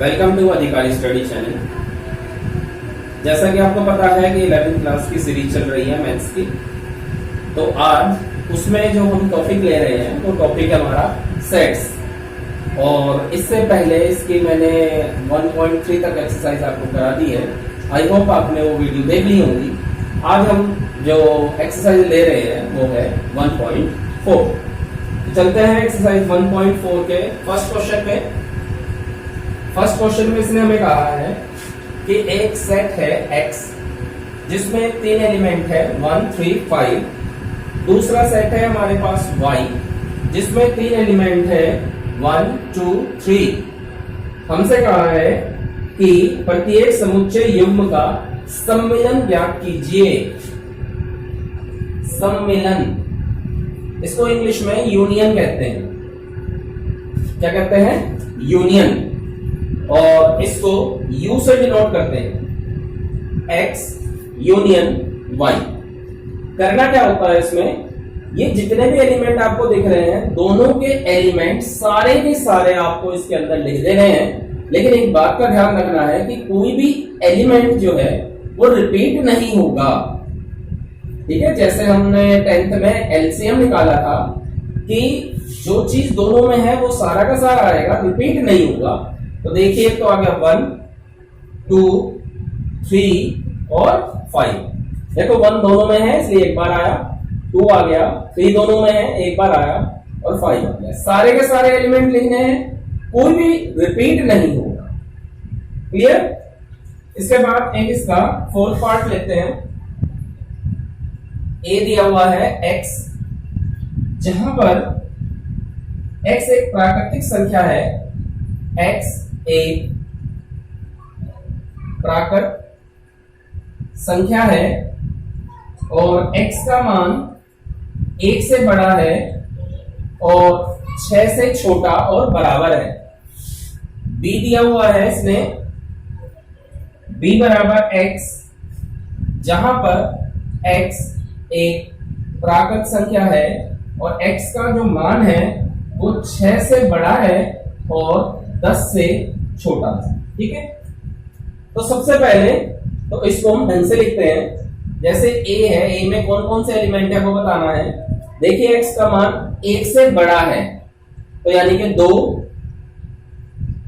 Welcome to अधिकारी study channel. जैसा कि आपको पता है कि 11th क्लास की सीरीज चल रही है मैथ्स की, तो आज उसमें जो हम टॉपिक ले रहे हैं वो टॉपिक है हमारा सेट्स। और इससे पहले इसकी मैंने 1.3 तक एक्सरसाइज आपको करा दी है। आई होप आपने वो वीडियो देख ली होगी। आज हम जो एक्सरसाइज ले रहे हैं वो है 1.4। तो चलते हैं एक्सरसाइज 1.4 के फर्स्ट क्वेश्चन पे। फर्स्ट क्वेश्चन में इसने हमें कहा है कि एक सेट है x जिसमें 3 एलिमेंट है 1, 3, 5। दूसरा सेट है हमारे पास y जिसमें 3 एलिमेंट है 1, 2, 3। हमसे कहा है कि प्रत्येक समुच्चय युग्म का सम्मिलन ज्ञात कीजिए। सम्मिलन, इसको इंग्लिश में यूनियन कहते हैं। क्या कहते हैं? यूनियन। और इसको U से डिनोट करते हैं, X यूनियन Y। करना क्या होता है इसमें, ये जितने भी एलिमेंट आपको दिख रहे हैं दोनों के एलिमेंट सारे के सारे आपको इसके अंदर लिख देने हैं। लेकिन एक बात का ध्यान रखना है कि कोई भी एलिमेंट जो है वो रिपीट नहीं होगा। ठीक है, जैसे हमने 10th में एलसीएम निकाला था कि जो चीज दोनों में है वो सारा का सारा आएगा, रिपीट नहीं होगा। तो देखिए, तो आ गया 1, 2, 3 और 5। देखो 1 दोनों में है इसलिए एक बार आया, 2 आ गया, 3 दोनों में है एक बार आया और 5 आ गया। सारे के सारे एलिमेंट लिखने हैं, कोई भी रिपीट नहीं होगा। क्लियर? इसके बाद एक इसका फोर्थ पार्ट लेते हैं। ए दिया हुआ है x, जहां पर x एक प्राकृतिक संख्या है। x एक प्राकृत संख्या है और x का मान 1 से बड़ा है और 6 से छोटा और बराबर है। b दिया हुआ है इसने, b बराबर x, जहां पर x एक प्राकृत संख्या है और x का जो मान है वो 6 से बड़ा है और 10 से छोटा। ठीक है, तो सबसे पहले तो इसको हम ढंग से लिखते हैं। जैसे a है, a में कौन कौन से एलिमेंट है वो बताना है। देखिए x का मान 1 से बड़ा है तो यानी कि 2,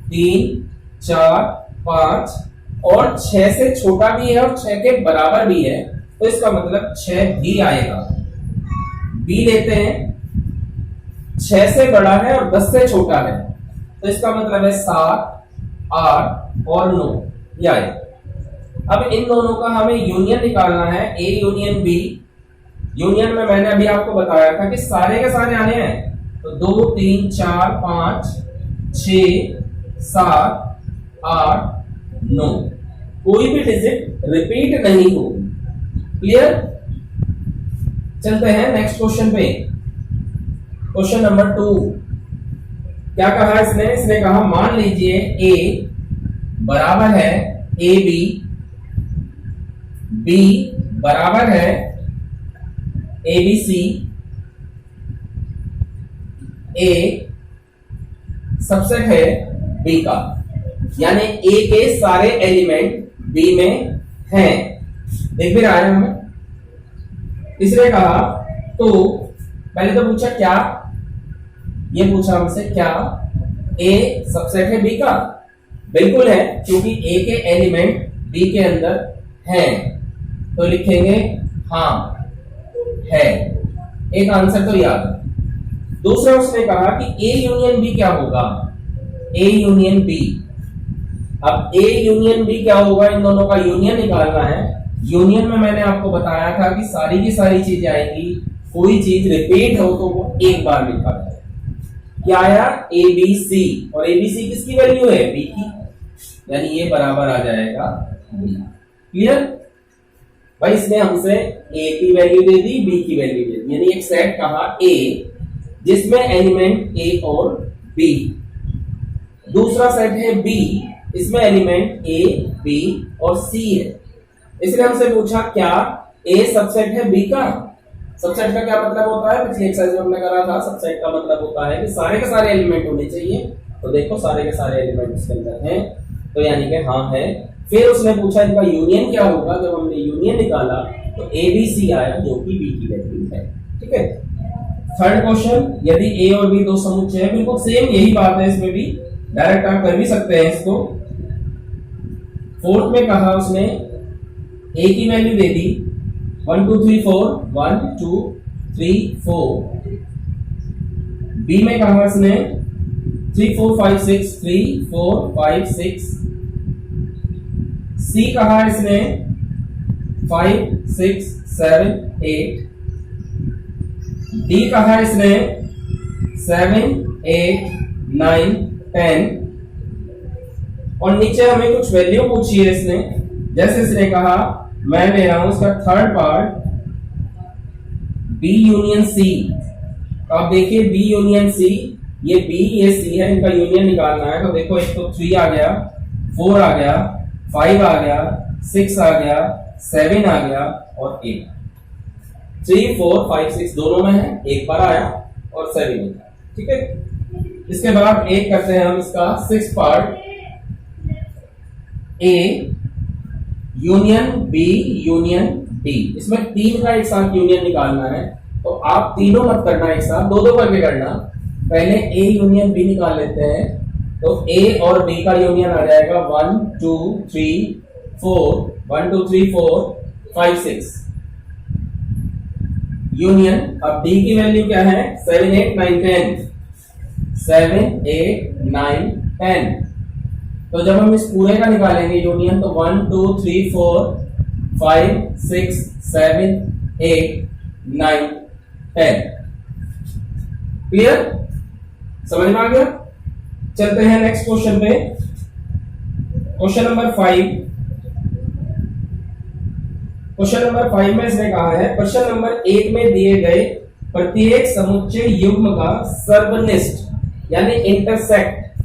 3, 4, 5 और 6 से छोटा भी है और 6 के बराबर भी है, तो इसका मतलब 6 भी आएगा। b लेते हैं, 6 से बड़ा है और 10 से छोटा है, तो इसका मतलब है 7, 8 और 9 ये आएगा। अब इन दोनों का हमें यूनियन निकालना है, a यूनियन b। यूनियन में मैंने अभी आपको बताया था कि सारे के सारे आने हैं, तो 2, 3, 4, 5, 6, 7, 8, 9, कोई भी डिजिट रिपीट नहीं होगी। क्लियर? चलते हैं नेक्स्ट क्वेश्चन पे। क्वेश्चन नंबर 2 क्या कहा इसने? इसने कहा मान लीजिए a बराबर है ab, b बराबर है abc, a सबसेट है b का, यानी a के सारे एलिमेंट b में हैं। देख भी रहा है हमें। इसने कहा, तो पहले तो पूछा क्या, ये पूछा हमसे क्या a सबसेट है b का? बिल्कुल है, क्योंकि a के एलिमेंट b के अंदर हैं, तो लिखेंगे हाँ है। एक आंसर तो याद है। दूसरा उसने कहा कि a यूनियन b क्या होगा? a union b। अब a यूनियन b क्या होगा? इन दोनों का यूनियन निकालना है। यूनियन में मैंने आपको बताया था कि सारी की सारी चीजें आएंगी, कोई चीज रिपीट हो तो वो एक बार लिखा जाए। क्या आया? ABC, और ABC किसकी वैल्यू है? B की, यानी ये बराबर आ जाएगा B। क्लियर? भाई इसने हमसे A की वैल्यू दे दी, B की वैल्यू दे दी, यानी एक सेट कहा A जिसमें एलिमेंट A और B। दूसरा सेट है B, इसमें एलिमेंट A, B और C है। इसलिए हमसे पूछा क्या A सबसेट है B का? सबसेट का क्या मतलब होता है? पिछले एक्सरसाइज में हमने करा था, सबसेट का मतलब होता है कि सारे के सारे एलिमेंट होने चाहिए। तो देखो सारे के सारे एलिमेंट इसके अंदर हैं, तो यानी कि हाँ है। फिर उसने पूछा इनका यूनियन क्या होगा, जब हमने यूनियन निकाला तो ए बी सी आया जो कि बी की वैल्यू है। ठीक है। थर्ड क्वेश्चन, यदि ए और बी दो समुच्चय है, बिल्कुल सेम यही बात है इसमें भी, डायरेक्ट आप कर भी सकते हैं इसको। फोर्थ में कहा उसने ए की वैल्यू दे दी 1 2 3 4 1 2 3 4। बी में कहा उसने 3 4 5 6 3 4 5 6। सी कहा इसने 5 6 7 8। डी कहा इसने 7 8 9 10। और नीचे हमें कुछ वैल्यू पूछी है इसने, जैसे इसने कहा, मैं ले रहा हूं इसका third part B union C. तो आप देखिए बी यूनियन सी, ये बी ये सी है, इनका यूनियन निकालना है। तो देखो एक तो 3 आ गया, 4 आ गया, 5 आ गया, 6 आ गया, 7 आ गया और 8। 3 4 5 6 दोनों में है, एक बार आया और 7 में था। ठीक है। इसके बाद एक करते हैं हम इसका 6 part A union B union D. इसमें 3 का एक साथ यूनियन निकालना है, तो आप तीनों मत करना एक साथ, दो दो करके करना। पहले ए यूनियन बी निकाल लेते हैं, तो ए और बी का यूनियन आ जाएगा 1 2 3 4 1 2 3 4 5 6 यूनियन। अब डी की वैल्यू क्या है 7 8 9 10 7 8 9 10। तो जब हम इस पूरे का निकालेंगे यूनियन, तो 1 2 3 4 5 6 7 8 9 10। क्लियर, समझ में आ गया। चलते हैं नेक्स्ट क्वेश्चन पे। Question number 5। क्वेश्चन नंबर 5 में इसने कहा है, प्रश्न नंबर 1 में दिए गए प्रत्येक समुच्चय युग्म का सर्वनिष्ठ यानी इंटरसेक्ट,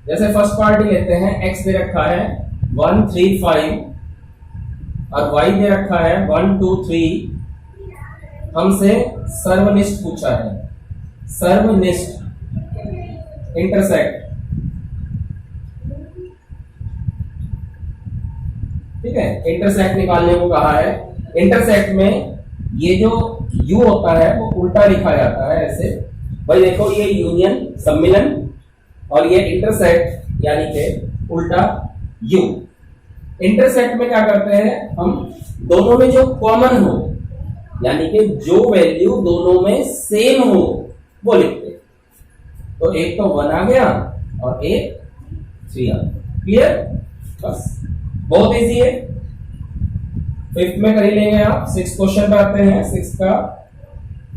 जैसे फर्स्ट पार्ट लेते हैं, x दे रखा है 1 3 5 और y दे रखा है 1 2 3। हमसे सर्वनिष्ठ पूछा है, सर्वनिष्ठ इंटरसेक्ट। ठीक है, इंटरसेक्ट निकालने को कहा है। इंटरसेक्ट में ये जो u होता है वो उल्टा लिखा जाता है ऐसे। भाई देखो ये यूनियन सम्मिलन और ये इंटरसेक्ट यानी कि उल्टा u। इंटरसेक्ट में क्या करते हैं हम, दोनों में जो कॉमन हो यानी कि जो वैल्यू दोनों में सेम हो वो लिखते हैं। तो एक तो 1 आ गया और एक 3 आ गया। क्लियर, बस बहुत इजी है। 5th में कर ही लेंगे आप। 6 क्वेश्चन पे आते हैं। 6 का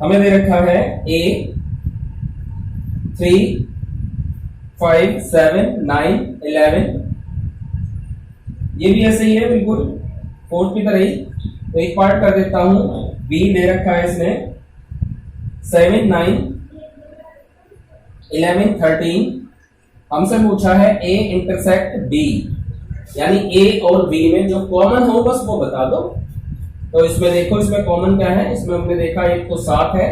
हमें दे रखा है a 3 5 7 9 11। ये भी ऐसे ही है बिल्कुल 4th की तरह ही। तो एक पार्ट कर देता हूं, b दे रखा है इसने 7 9 11 13। हमसे पूछा है a इंटरसेक्ट b, यानी a और b में जो कॉमन हो बस वो बता दो। तो इसमें देखो, इसमें कॉमन क्या है, इसमें हमने देखा एक तो 7 है,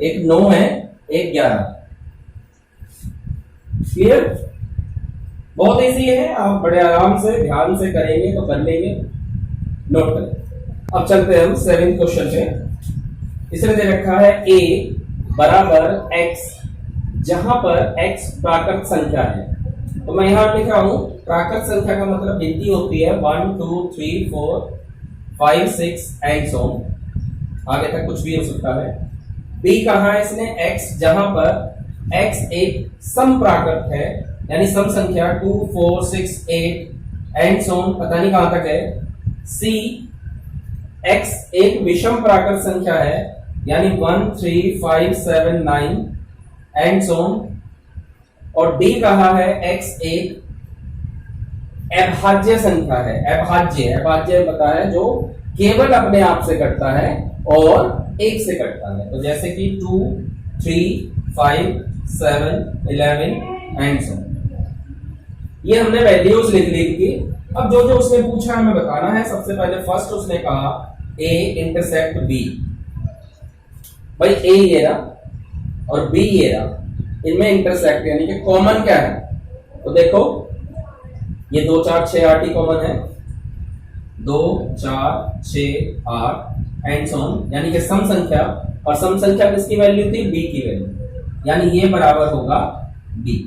एक 9 है, एक 11। क्लियर, बहुत इजी है, आप बड़े आराम से ध्यान से करेंगे तो कर लेंगे, नोट करें। अब चलते हैं हम 7th क्वेश्चन पे। इसने दे रखा है a बराबर x, जहां पर x प्राकृत संख्या है। तो मैं यहां लिख रहा हूं, प्राकृत संख्या का मतलब गिनती होती है 1 2 3 4 5 6 एंड सो ऑन, आगे तक कुछ भी हो सकता है। b कहा है इसने x, जहां पर x एक सम प्राकृत है यानी सम संख्या 2 4 6 8 एंड सो ऑन, पता नहीं कहां तक है। c x एक विषम प्राकृत संख्या है यानी 1 3 5 7 9 एंड सो ऑन। और d कहा है x एक अभाज्य संख्या है। अभाज्य पता है जो केवल अपने आप से कटता है और एक से कटता है। तो जैसे कि 2 3 5 7 11 एंड सो। ये हमने वैल्यूज लिख ली थी। अब जो जो उसने पूछा हमें बताना है। सबसे पहले फर्स्ट उसने कहा a इंटरसेक्ट b। भाई a ये रहा और b ये रहा, इनमें इंटरसेक्ट यानी कि कॉमन क्या है। तो देखो ये 2 4 6 8 ही कॉमन है, 2 4 6 8 एंड सो ऑन, यानी कि सम संख्या, और सम संख्या किसकी वैल्यू थी, b की वैल्यू, यानी ये बराबर होगा b।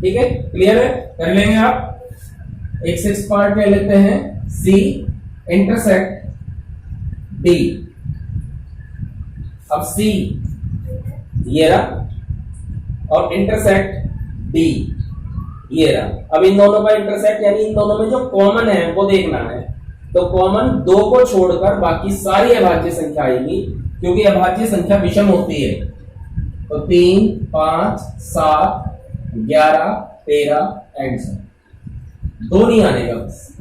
ठीक है, क्लियर है, कर लेंगे आप। एक 6 पार्ट ले लेते हैं, c इंटरसेक्ट d। अब c ये रहा और इंटरसेक्ट d ये रहा। अब इन दोनों का इंटरसेक्ट यानी इन दोनों में जो कॉमन है वो देखना है। तो कॉमन 2 को छोड़कर बाकी सारी अभाज्य संख्या आएगी, क्योंकि अभाज्य संख्या विषम होती है। तो 3 5 7 11 13 एंड सो, 2 नहीं आने का, बस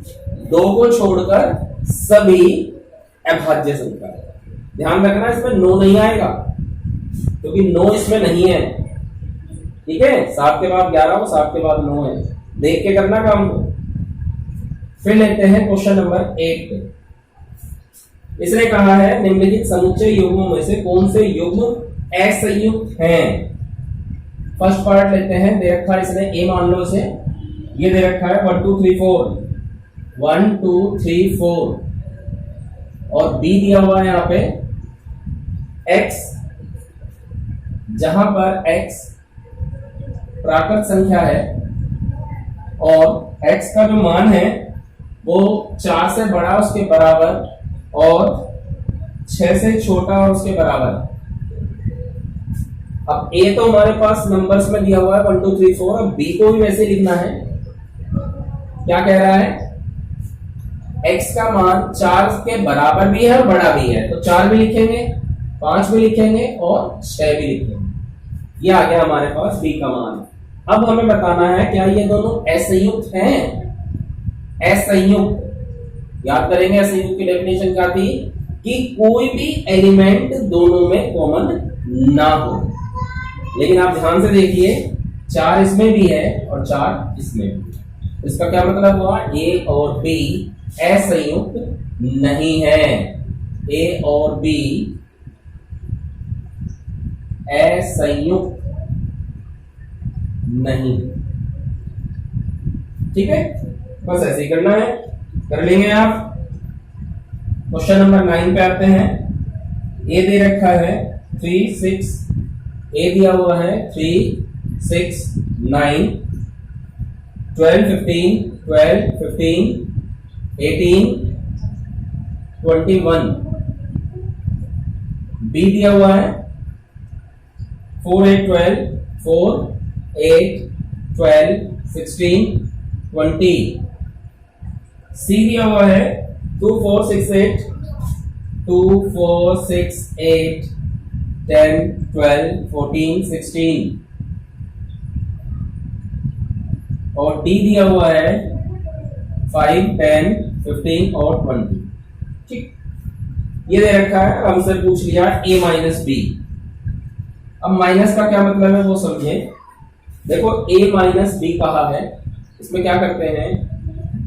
2 को छोड़कर सभी अभाज्य संख्या। ध्यान रखना इसमें 9 नहीं आएगा, क्योंकि 9 इसमें नहीं है। ठीक है, 7 के बाद 11 हो, 7 के बाद 9 है, देख के करना काम को। फिर लेते हैं क्वेश्चन नंबर 8 पे। इसने कहा है निम्नलिखित समुच्चय युग्मों में से कौन से युग्म असंयुक्त हैं। फर्स्ट पार्ट लेते हैं, दे रखा है इसने a मान लो इसे, ये दे रखा है 1 2 3 4 1 2 3 4 और b दिया हुआ है यहाँ पे x, जहां पर x प्राकृत संख्या है और x का जो मान है वो 4 से बड़ा उसके बराबर और 6 से छोटा और उसके बराबर। अब a तो हमारे पास नंबर्स में दिया हुआ है 1 2 3 4, अब b को भी वैसे लिखना है। क्या कह रहा है, x का मान 4 के बराबर भी है और बड़ा भी है, तो 4 भी लिखेंगे, 5 भी लिखेंगे और 6 भी लिखेंगे। ये आ गया हमारे पास b का मान। अब हमें बताना है क्या ये दोनों असंयुक्त हैं। असंयुक्त, याद करेंगे असंयुक्त की डेफिनेशन क्या थी, कि कोई भी एलिमेंट दोनों में कॉमन ना हो। लेकिन आप ध्यान से देखिए, 4 इसमें भी है और 4 इसमें भी। इसका क्या मतलब हुआ, a और b असंयुक्त नहीं है। a और b असंयुक्त नहीं। ठीक है, बस ऐसे ही करना है, कर लेंगे आप। क्वेश्चन नंबर 9 पे आते हैं। ए दे रखा है 3 6, ए दिया हुआ है 3 6 9 12 15 12 15 18 21, बी दिया हुआ है 4 8 12 4 8 12 16 20, सी दिया हुआ है 2 4 6 8 2 4 6 8 10 12 14 16 और डी दिया हुआ है 5 10 15 और 20। ठीक, ये दे रखा है, हमसे पूछ लिया a माइनस बी। अब माइनस का क्या मतलब है वो समझे। देखो a माइनस बी कहा है, इसमें क्या करते हैं,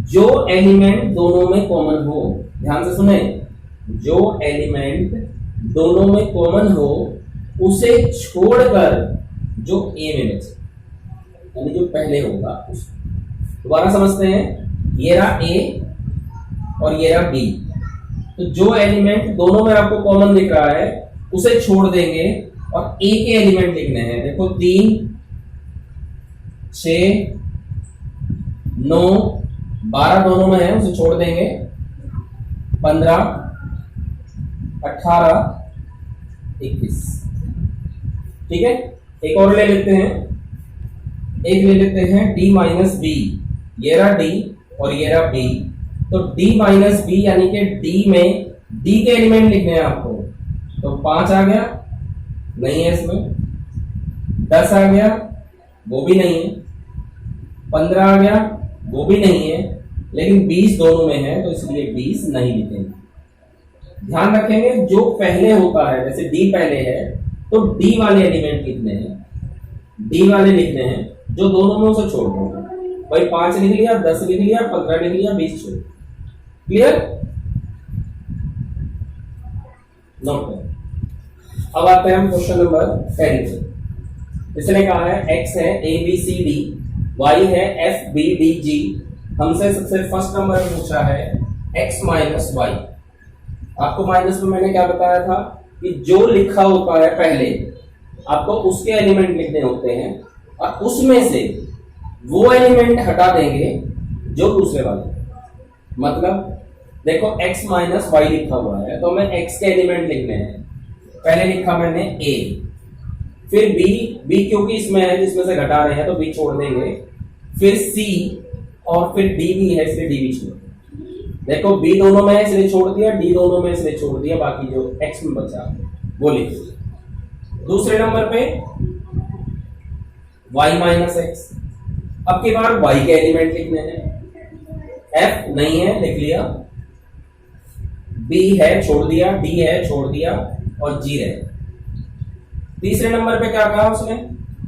जो एलिमेंट दोनों में कॉमन हो, ध्यान से सुने, जो एलिमेंट दोनों में कॉमन हो उसे छोड़कर जो a में बचे, यानी जो पहले होगा उसको। दोबारा समझते हैं, ये रहा a और ये रहा b, तो जो एलिमेंट दोनों में आपको कॉमन दिख रहा है उसे छोड़ देंगे और a के एलिमेंट लिखने हैं। देखो 3 6 9 12 दोनों में है, उसे छोड़ देंगे, 15 18 21। ठीक है, एक और ले लेते हैं, एक ले लेते हैं d माइनस बी, ये रहा d और ये रहा b। तो d माइनस बी यानी कि d में d के एलिमेंट लिखने हैं आपको। तो 5 आ गया, नहीं है इसमें, 10 आ गया, वो भी नहीं है, 15 आ गया, वो भी नहीं है, लेकिन 20 दोनों में है, तो इसलिए 20 नहीं लिखेंगे। ध्यान रखेंगे जो पहले होता है, जैसे d पहले है तो d वाले एलिमेंट लिखने हैं, d वाले लिखने हैं, जो दोनों में उसे छोड़ दो। भाई 5 लिख लिया, 10 लिख लिया, 15 लिख लिया, 20 छोड़। क्लियर, नोट करें। अब आते हैं हम क्वेश्चन नंबर 10 पे। इसने कहा है x है a b c d, y है एफ बी डी जी, हमसे सबसे फर्स्ट नंबर पूछा है x माइनस वाई। आपको माइनस में मैंने क्या बताया था कि जो लिखा होता है पहले आपको उसके एलिमेंट लिखने होते हैं और उसमें से वो एलिमेंट हटा देंगे जो दूसरे वाले। मतलब देखो x माइनस वाई लिखा हुआ है तो हमें x के एलिमेंट लिखने हैं। पहले लिखा मैंने a, फिर b क्योंकि इसमें है जिसमें से घटा रहे हैं तो b छोड़ देंगे, फिर c और फिर d भी है इसलिए d भी छोड़ देंगे। देखो b दोनों में है इसलिए छोड़ दिया, d दोनों में इसलिए छोड़ दिया, बाकी जो x में बचा वो लिख दिया। दूसरे नंबर पे y माइनस एक्स। अब की बार y के एलिमेंट लिखने हैं। f नहीं है लिख लिया, b है छोड़ दिया, d है छोड़ दिया और g है। तीसरे नंबर पे क्या कहा उसने?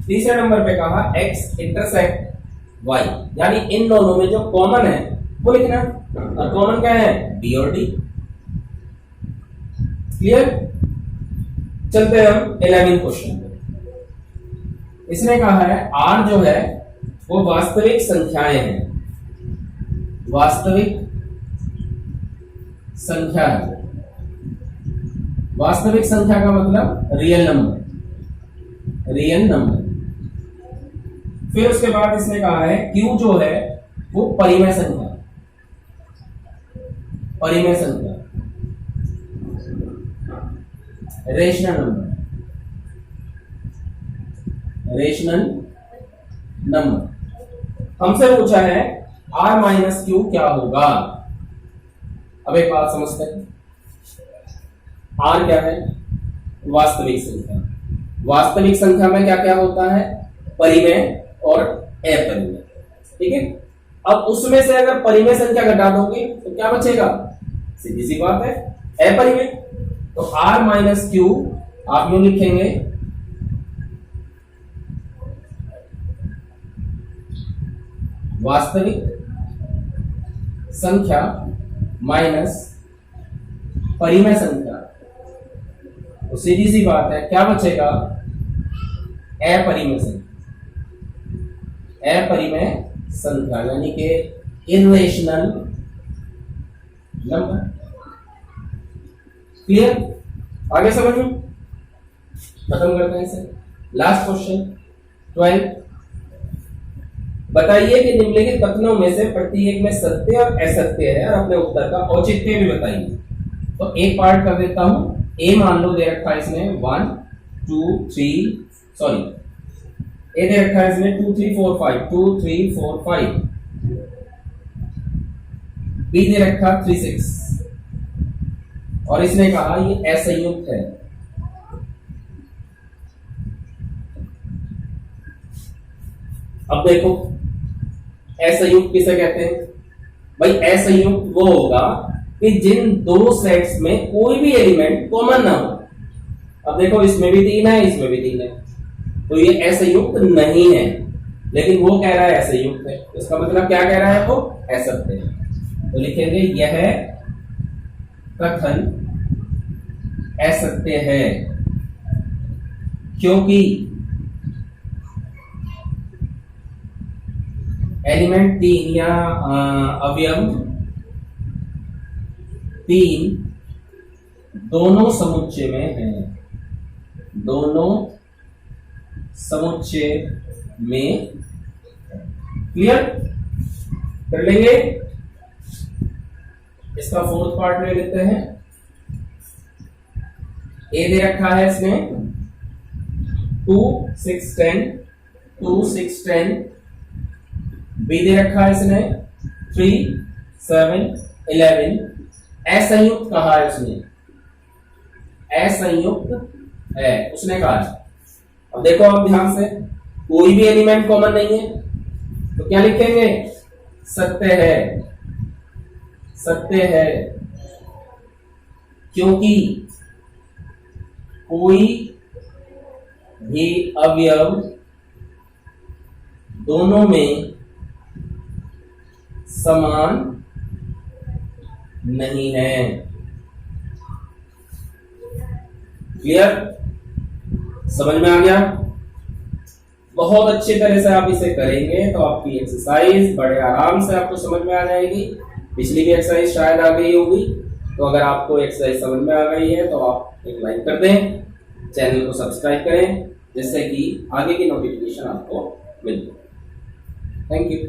तीसरे नंबर पे कहा x इंटरसेक्ट y, यानी इन दोनों में जो कॉमन है वो लिखना। और कॉमन क्या है? b और d। क्लियर? चलते हैं हम 11वीं क्वेश्चन पे। इसने कहा है r जो है वो वास्तविक संख्याएं हैं। वास्तविक संख्या है। वास्तविक संख्या का मतलब रियल नंबर, रियल नंबर। फिर उसके बाद इसने कहा है q जो है वो परिमेय संख्या, परिमेय संख्या, रेशनल नंबर, रेशनल नंबर। हमसे पूछा है r माइनस क्यू क्या होगा। अब एक बात समझते हैं, r क्या है? वास्तविक संख्या। वास्तविक संख्या में क्या क्या होता है? परिमेय और अपरिमेय। ठीक है। अब उसमें से अगर परिमेय संख्या घटा दोगे तो क्या बचेगा? सीधी सी बात है अपरिमेय। तो r माइनस क्यू आप यूं लिखेंगे, वास्तविक संख्या माइनस परिमेय संख्या। तो सीधी सी बात है क्या बचेगा? अपरिमेय संख्या। अपरिमेय संख्या यानी कि इरेशनल नंबर। क्लियर? आगे समझ में? खत्म करते हैं इसे। Last question 12। बताइए कि निम्नलिखित कथनों में से प्रत्येक में सत्य और असत्य है और अपने उत्तर का औचित्य भी बताइए। तो एक पार्ट कर देता हूं। ए मान लो दे रखा है इसमें 1 2 3 सॉरी ए दे रखा है इसमें 2 3 4 5 2 3 4 5। बी दे रखा 3 6 और इसने कहा ये असंयुक्त है। अब देखो असंयुक्त किसे कहते हैं? भाई असंयुक्त वो होगा कि जिन दो सेट्स में कोई भी एलिमेंट कॉमन ना हो। अब देखो इसमें भी 3 है, इसमें भी 3 है, तो ये असंयुक्त नहीं है। लेकिन वो कह रहा है असंयुक्त है, इसका मतलब क्या कह रहा है? वो असत्य है। तो लिखेंगे यह कथन असत्य है क्योंकि एलिमेंट 3 या अवयव 3 दोनों समुच्चय में है, दोनों समुच्चय में। क्लियर? कर लेंगे। इसका फोर्थ पार्ट ले लेते हैं। ए दे रखा है इसने 2 6 10 2 6 10। बी दे रखा है इसने 3 7 11। असंयुक्त कहा है उसने, असंयुक्त है उसने कहा है। अब देखो आप ध्यान से, कोई भी एलिमेंट कॉमन नहीं है तो क्या लिखेंगे? सत्य है, सत्य है क्योंकि कोई भी अवयव दोनों में समान नहीं है। क्लियर? समझ में आ गया? बहुत अच्छे तरह से आप इसे करेंगे तो आपकी एक्सरसाइज बड़े आराम से आपको समझ में आ जाएगी। पिछली भी एक्सरसाइज शायद आ गई होगी, तो अगर आपको एक्सरसाइज समझ में आ गई है तो आप एक लाइक कर दें, चैनल को सब्सक्राइब करें, जिससे कि आगे की नोटिफिकेशन आपको मिल जाए। Thank you.